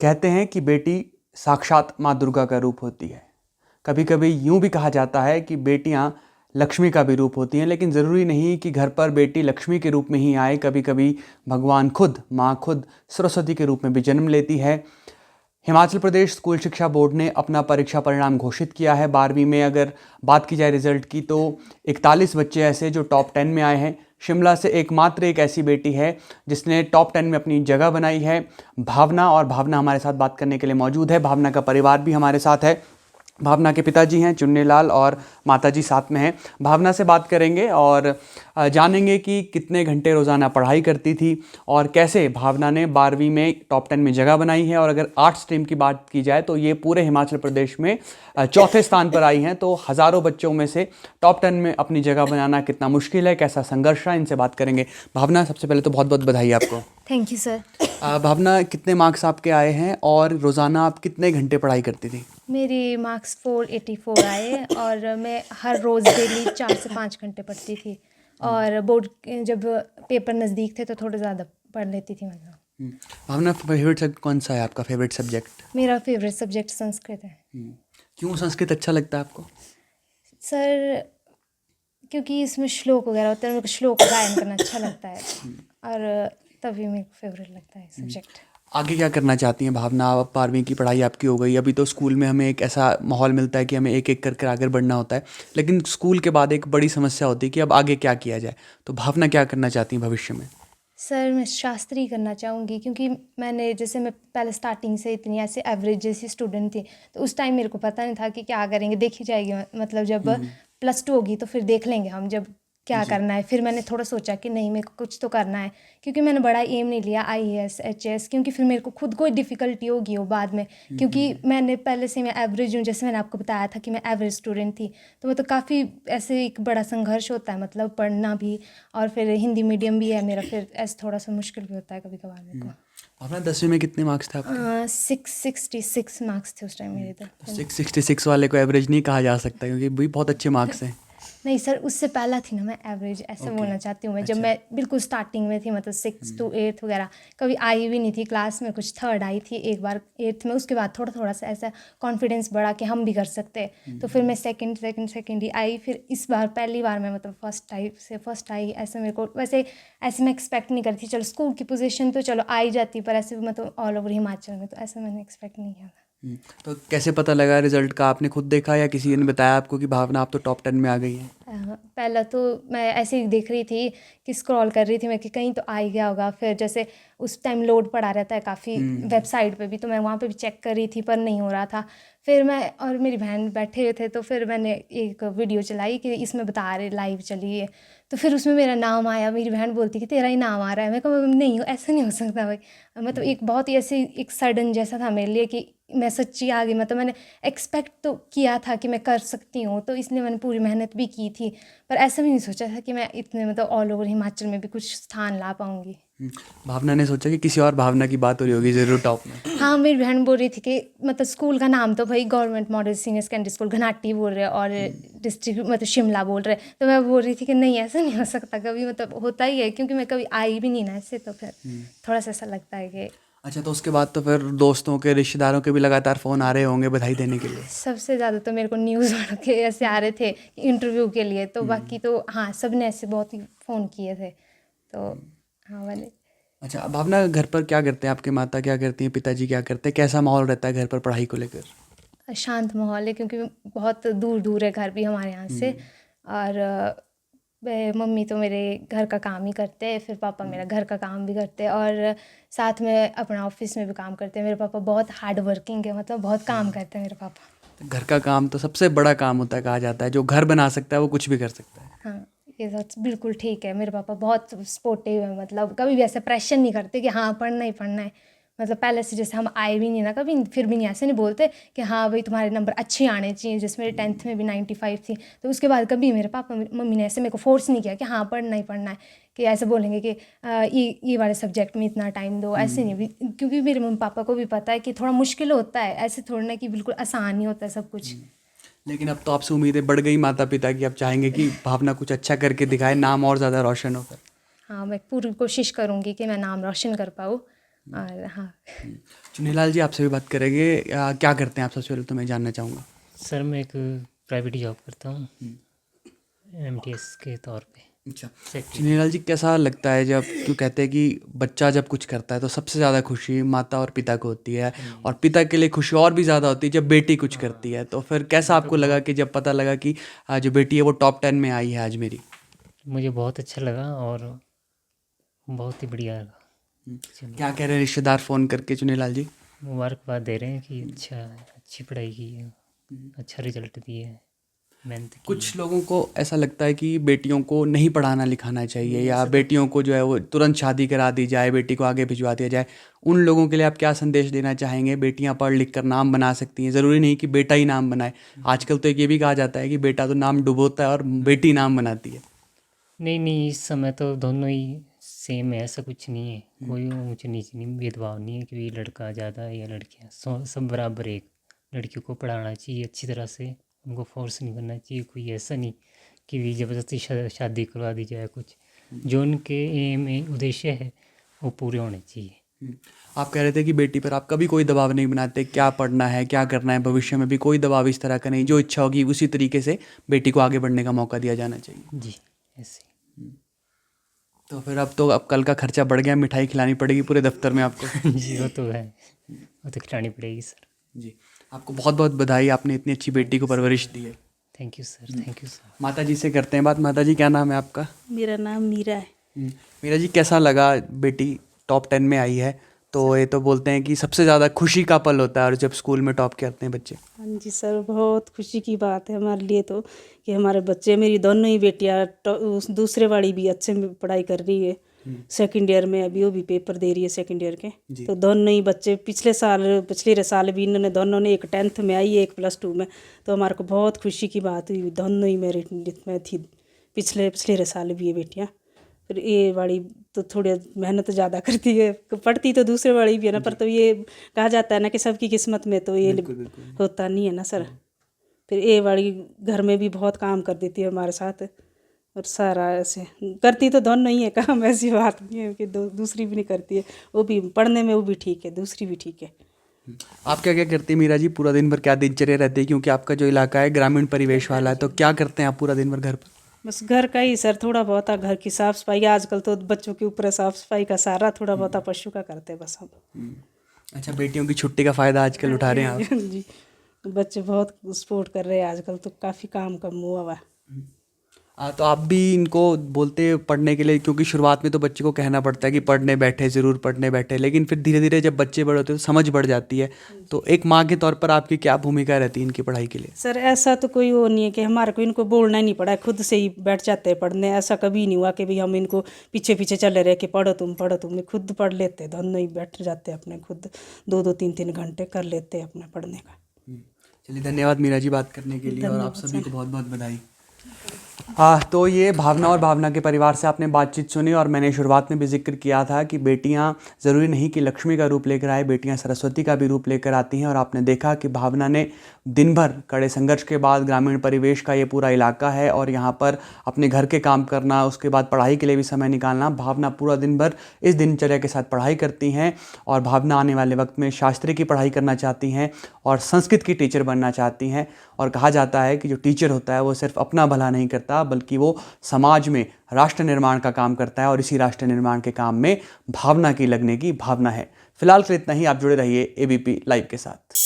कहते हैं कि बेटी साक्षात माँ दुर्गा का रूप होती है। कभी कभी यूं भी कहा जाता है कि बेटियां लक्ष्मी का भी रूप होती हैं, लेकिन ज़रूरी नहीं कि घर पर बेटी लक्ष्मी के रूप में ही आए। कभी कभी भगवान खुद, माँ खुद सरस्वती के रूप में भी जन्म लेती है। हिमाचल प्रदेश स्कूल शिक्षा बोर्ड ने अपना परीक्षा परिणाम घोषित किया है। 12वीं में अगर बात की जाए रिजल्ट की, तो 41 बच्चे ऐसे जो टॉप 10 में आए हैं। शिमला से एकमात्र एक ऐसी बेटी है जिसने टॉप 10 में अपनी जगह बनाई है, भावना। और भावना हमारे साथ बात करने के लिए मौजूद है। भावना का परिवार भी हमारे साथ है। भावना के पिताजी हैं चुन्नीलाल और माताजी साथ में हैं। भावना से बात करेंगे और जानेंगे कि कितने घंटे रोज़ाना पढ़ाई करती थी और कैसे भावना ने 12वीं में टॉप 10 में जगह बनाई है। और अगर आर्ट्स स्ट्रीम की बात की जाए तो ये पूरे हिमाचल प्रदेश में चौथे स्थान पर आई हैं। तो हज़ारों बच्चों में से टॉप 10 में अपनी जगह बनाना कितना मुश्किल है, कैसा संघर्ष है, इनसे बात करेंगे। भावना, सबसे पहले तो बहुत बहुत बधाई आपको। Thank you sir. भावना, कितने मार्क्स आपके आए हैं और रोज़ाना आप कितने घंटे पढ़ाई करती थी? मेरी मार्क्स 484 आए और मैं हर रोज़ डेली 4 से 5 घंटे पढ़ती थी। और बोर्ड जब पेपर नज़दीक थे तो थोड़ा ज़्यादा पढ़ लेती थी मतलब। भावना, फेवरेट सब्जेक्ट कौन सा है आपका? Favourite subject? मेरा फेवरेट सब्जेक्ट संस्कृत है। क्यों संस्कृत अच्छा लगता है आपको? सर, क्योंकि इसमें श्लोक वगैरह होते हैं, मेरे को श्लोक गायन करना अच्छा लगता है और तभी मेरे को फेवरेट लगता है सब्जेक्ट। आगे क्या करना चाहती हैं भावना? आप 12वीं की पढ़ाई आपकी हो गई, अभी तो स्कूल में हमें एक ऐसा माहौल मिलता है कि हमें एक एक करके आगे बढ़ना होता है, लेकिन स्कूल के बाद एक बड़ी समस्या होती है कि अब आगे क्या किया जाए। तो भावना क्या करना चाहती हैं भविष्य में? सर, मैं शास्त्री करना चाहूँगी, क्योंकि मैं पहले स्टार्टिंग से इतनी ऐसे एवरेज जैसी स्टूडेंट थी, तो उस टाइम मेरे को पता नहीं था कि क्या करेंगे, देखी जाएगी। मतलब जब +2 होगी तो फिर देख लेंगे हम जब क्या करना है। फिर मैंने थोड़ा सोचा कि नहीं, मेरे को कुछ तो करना है, क्योंकि मैंने बड़ा एम नहीं लिया IAS HS, क्योंकि फिर मेरे को खुद को डिफ़िकल्टी होगी वो बाद में, क्योंकि मैंने पहले से मैं एवरेज हूँ। जैसे मैंने आपको बताया था कि मैं एवरेज स्टूडेंट थी, तो मतलब काफ़ी ऐसे एक बड़ा संघर्ष होता है, मतलब पढ़ना भी, और फिर हिंदी मीडियम भी है मेरा, फिर ऐसे थोड़ा सा मुश्किल भी होता है कभी कभार मेरे को। भावना, 10वीं में कितने मार्क्स थे आपके? 666 मार्क्स थे उस टाइम मेरे तो। 666 वाले को एवरेज नहीं कहा जा सकता, क्योंकि भी बहुत अच्छे मार्क्स हैं। नहीं सर, उससे पहला थी ना मैं एवरेज, ऐसा बोलना चाहती हूँ मैं। जब मैं बिल्कुल स्टार्टिंग में थी, मतलब 6 to 8 वगैरह कभी आई भी नहीं थी क्लास में, कुछ थर्ड आई थी एक बार 8th में। उसके बाद थोड़ा थोड़ा सा ऐसा कॉन्फिडेंस बढ़ा कि हम भी कर सकते हैं, तो फिर मैं सेकंड ही आई। फिर इस बार पहली बार मैं मतलब फर्स्ट आई। ऐसे मेरे को वैसे ऐसे मैं एक्सपेक्ट नहीं करी थी। चलो स्कूल की पोजीशन तो चलो आ ही जाती, पर ऐसे मतलब ऑल ओवर हिमाचल में तो ऐसा मैंने एक्सपेक्ट नहीं किया था। तो कैसे पता लगा रिजल्ट का? आपने खुद देखा या किसी ने बताया आपको कि भावना आप तो टॉप 10 में आ गई हैं? पहला तो मैं ऐसे ही देख रही थी कि स्क्रॉल कर रही थी मैं कि कहीं तो आ ही गया होगा। फिर जैसे उस टाइम लोड पड़ा रहता है काफ़ी वेबसाइट पे भी, तो मैं वहाँ पे भी चेक कर रही थी पर नहीं हो रहा था। फिर मैं और मेरी बहन बैठे हुए थे, तो फिर मैंने एक वीडियो चलाई कि इसमें बता रहे लाइव चलिए, तो फिर उसमें मेरा नाम आया। मेरी बहन बोलती कि तेरा ही नाम आ रहा है। मैं कहा नहीं, ऐसा नहीं हो सकता भाई। मतलब एक बहुत ही ऐसे एक सडन जैसा था मेरे लिए कि मैं सच्ची आ गई। मतलब मैंने एक्सपेक्ट तो किया था कि मैं कर सकती हूँ, तो इसलिए मैंने पूरी मेहनत भी की थी, पर ऐसा भी नहीं सोचा था कि मैं इतने मतलब ऑल ओवर हिमाचल में भी कुछ स्थान ला पाऊँगी। भावना ने सोचा कि किसी और भावना की बात हो रही होगी ज़रूर टॉप में। हाँ, मेरी बहन बोल रही थी कि मतलब स्कूल का नाम तो भाई government model senior secondary school Ghanati बोल रहे और डिस्ट्रिक्ट मतलब शिमला बोल रहे। तो मैं बोल रही थी कि नहीं, ऐसा नहीं हो सकता कभी, मतलब होता ही है, क्योंकि मैं कभी आई भी नहीं ना ऐसे, तो फिर थोड़ा सा ऐसा लगता है कि। अच्छा, तो उसके बाद तो फिर दोस्तों के, रिश्तेदारों के भी लगातार फ़ोन आ रहे होंगे बधाई देने के लिए? सबसे ज़्यादा तो मेरे को न्यूज़ वालों के ऐसे आ रहे थे इंटरव्यू के लिए, तो बाकी तो हाँ, सब ने ऐसे बहुत ही फ़ोन किए थे, तो हाँ वाले। अच्छा भावना, घर पर क्या करते हैं आपके माता? क्या करती हैं पिताजी? क्या करते हैं? कैसा माहौल रहता है घर पर पढ़ाई को लेकर? शांत माहौल है, क्योंकि बहुत दूर दूर है घर भी हमारे यहाँ से। और मम्मी तो मेरे घर का काम ही करते हैं, फिर पापा मेरा घर का काम भी करते हैं, और साथ में अपना ऑफिस में भी काम करते हैं। मेरे पापा बहुत हार्ड वर्किंग है, मतलब बहुत काम करते हैं मेरे पापा। तो घर का काम तो सबसे बड़ा काम होता है, कहा जाता है जो घर बना सकता है वो कुछ भी कर सकता है। हाँ, ये बात बिल्कुल ठीक है। मेरे पापा बहुत सपोर्टिव है, मतलब कभी भी ऐसे प्रेशर नहीं करते कि हाँ पढ़ना ही पढ़ना है। मतलब पहले से जैसे हम आए भी नहीं ना कभी, फिर भी नहीं ऐसे नहीं बोलते कि हाँ भाई तुम्हारे नंबर अच्छे आने चाहिए। जैसे मेरे 10th में भी 95 थी, तो उसके बाद कभी मेरे पापा मम्मी ने ऐसे मेरे को फोर्स नहीं किया कि हाँ पढ़ना ही पढ़ना है, कि ऐसे बोलेंगे कि ये वाले सब्जेक्ट में इतना टाइम दो, ऐसे नहीं भी। क्योंकि मेरे मम्मी पापा को भी पता है कि थोड़ा मुश्किल होता है, ऐसे थोड़ा ना कि बिल्कुल आसान नहीं होता है सब कुछ। लेकिन अब तो आपसे उम्मीदें बढ़ गई माता पिता की, अब चाहेंगे कि भावना कुछ अच्छा करके दिखाए, नाम और ज़्यादा रोशन हो। हाँ, मैं पूरी कोशिश करूँगी कि मैं नाम रोशन कर पाऊँ। और हाँ। चुनीलाल जी आपसे भी बात करेंगे। क्या करते हैं आप, सबसे पहले तो मैं जानना चाहूँगा। सर मैं एक प्राइवेट जॉब करता हूँ एमटीएस के तौर पे। अच्छा, सेक्रेटरी। चुनीलाल जी कैसा लगता है जब, क्यों कहते हैं कि बच्चा जब कुछ करता है तो सबसे ज़्यादा खुशी माता और पिता को होती है, और पिता के लिए खुशी और भी ज़्यादा होती है जब बेटी कुछ करती है, तो फिर कैसा आपको लगा कि जब पता लगा कि जो बेटी है वो टॉप 10 में आई है आज मेरी? मुझे बहुत अच्छा लगा और बहुत ही बढ़िया लगा। चलो, क्या कह रहे हैं रिश्तेदार फ़ोन करके चुनीलाल जी? मुबारकबाद दे रहे हैं कि अच्छा अच्छी पढ़ाई की है, अच्छा रिजल्ट दिए है, मेहनत की कुछ है। लोगों को ऐसा लगता है कि बेटियों को नहीं पढ़ाना लिखाना चाहिए, या बेटियों को जो है वो तुरंत शादी करा दी जाए, बेटी को आगे भिजवा दिया जाए। उन लोगों के लिए आप क्या संदेश देना चाहेंगे? बेटियां पढ़ लिख कर नाम बना सकती हैं, ज़रूरी नहीं कि बेटा ही नाम बनाए। आजकल तो एक ये भी कहा जाता है कि बेटा तो नाम डुबोता है और बेटी नाम बनाती है। नहीं नहीं, इस समय तो दोनों ही सेम है, ऐसा कुछ नहीं है, कोई ऊंच नीच नहीं, भेदभाव नहीं है कि ये लड़का ज़्यादा है या लड़कियाँ, सब बराबर है। एक लड़कियों को पढ़ाना चाहिए अच्छी तरह से, उनको फोर्स नहीं करना चाहिए, कोई ऐसा नहीं कि भी ज़बरदस्ती शादी करवा दी जाए। कुछ जो उनके एम है, उद्देश्य है, वो पूरे होने चाहिए। आप कह रहे थे कि बेटी पर आप कभी कोई दबाव नहीं बनाते, क्या पढ़ना है क्या करना है, भविष्य में भी कोई दबाव इस तरह का नहीं, जो इच्छा होगी उसी तरीके से बेटी को आगे बढ़ने का मौका दिया जाना चाहिए। जी ऐसे। तो फिर अब कल का खर्चा बढ़ गया, मिठाई खिलानी पड़ेगी पूरे दफ्तर में आपको। जी वो तो है, वो तो खिलानी पड़ेगी सर। जी, आपको बहुत बहुत बधाई, आपने इतनी अच्छी बेटी को परवरिश दी है। Thank you sir, thank you sir. माता जी से करते हैं बात। माता जी क्या नाम है आपका? मेरा नाम मीरा है। मीरा जी कैसा लगा, बेटी टॉप 10 में आई है, तो ये तो बोलते हैं कि सबसे ज़्यादा खुशी का पल होता है और जब स्कूल में टॉप करते हैं बच्चे। हाँ जी सर, बहुत खुशी की बात है हमारे लिए तो कि हमारे बच्चे, मेरी दोनों ही बेटियां उस दूसरे वाली भी अच्छे में पढ़ाई कर रही है, सेकंड ईयर में अभी वो भी पेपर दे रही है सेकंड ईयर के। तो दोनों ही बच्चे पिछले साल भी इन्होंने दोनों ने, एक 10th में आई है एक +2 में, तो हमारे को बहुत खुशी की बात हुई। दोनों ही मेरिट में थी पिछले साल भी ये बेटियाँ। फिर ये वाली तो थोड़ी मेहनत ज़्यादा करती है, पढ़ती तो दूसरे वाली भी है ना, पर तो ये कहा जाता है ना कि सबकी किस्मत में तो ये होता नहीं है ना सर। फिर ये वाली घर में भी बहुत काम कर देती है हमारे साथ, और सारा ऐसे करती तो दोनों ही है काम, ऐसी बात नहीं है कि दूसरी भी नहीं करती है। वो भी पढ़ने में वो भी ठीक है, दूसरी भी ठीक है। आप क्या क्या करती हैं मीरा जी? पूरा दिन भर क्या दिनचर्या रहती है, क्योंकि आपका जो इलाका है ग्रामीण परिवेश वाला है, तो क्या करते हैं आप पूरा दिन भर घर पर? बस घर का ही सर, थोड़ा बहुत घर की साफ़ सफाई, आजकल तो बच्चों के ऊपर साफ़ सफाई का सारा, थोड़ा बहुत पशु का करते हैं बस हम। अच्छा, बेटियों की छुट्टी का फ़ायदा आजकल उठा रहे हैं आप? जी, बच्चे बहुत सपोर्ट कर रहे हैं आजकल, तो काफ़ी काम कम हुआ हुआ है। तो आप भी इनको बोलते हैं पढ़ने के लिए, क्योंकि शुरुआत में तो बच्चे को कहना पड़ता है कि पढ़ने बैठे, ज़रूर पढ़ने बैठे, लेकिन फिर धीरे धीरे जब बच्चे बड़े होते हैं तो समझ बढ़ जाती है। तो एक माँ के तौर पर आपकी क्या भूमिका रहती है इनकी पढ़ाई के लिए? सर ऐसा तो कोई वो नहीं है कि हमारे को इनको बोलना ही नहीं पड़ा, खुद से ही बैठ जाते हैं पढ़ने। ऐसा कभी नहीं हुआ कि भाई हम इनको पीछे पीछे चले रहे कि पढ़ो तुम, खुद पढ़ लेते हैं, दोनों ही बैठ जाते हैं अपने, खुद 2-2 3-3 घंटे कर लेते हैं अपने पढ़ने का। चलिए, धन्यवाद मीरा जी बात करने के लिए, और आप सभी को बहुत बहुत बधाई। तो ये भावना और भावना के परिवार से आपने बातचीत सुनी, और मैंने शुरुआत में भी जिक्र किया था कि बेटियां ज़रूरी नहीं कि लक्ष्मी का रूप लेकर आए, बेटियां सरस्वती का भी रूप लेकर आती हैं। और आपने देखा कि भावना ने दिन भर कड़े संघर्ष के बाद, ग्रामीण परिवेश का ये पूरा इलाका है और यहाँ पर अपने घर के काम करना, उसके बाद पढ़ाई के लिए भी समय निकालना, भावना पूरा दिन भर इस दिनचर्या के साथ पढ़ाई करती हैं। और भावना आने वाले वक्त में शास्त्री की पढ़ाई करना चाहती हैं और संस्कृत की टीचर बनना चाहती हैं। और कहा जाता है कि जो टीचर होता है वो सिर्फ अपना भला नहीं करता, बल्कि वो समाज में राष्ट्र निर्माण का काम करता है, और इसी राष्ट्र निर्माण के काम में भावना की लगने की भावना है। फिलहाल के लिए इतना ही। आप जुड़े रहिए ABP लाइव के साथ।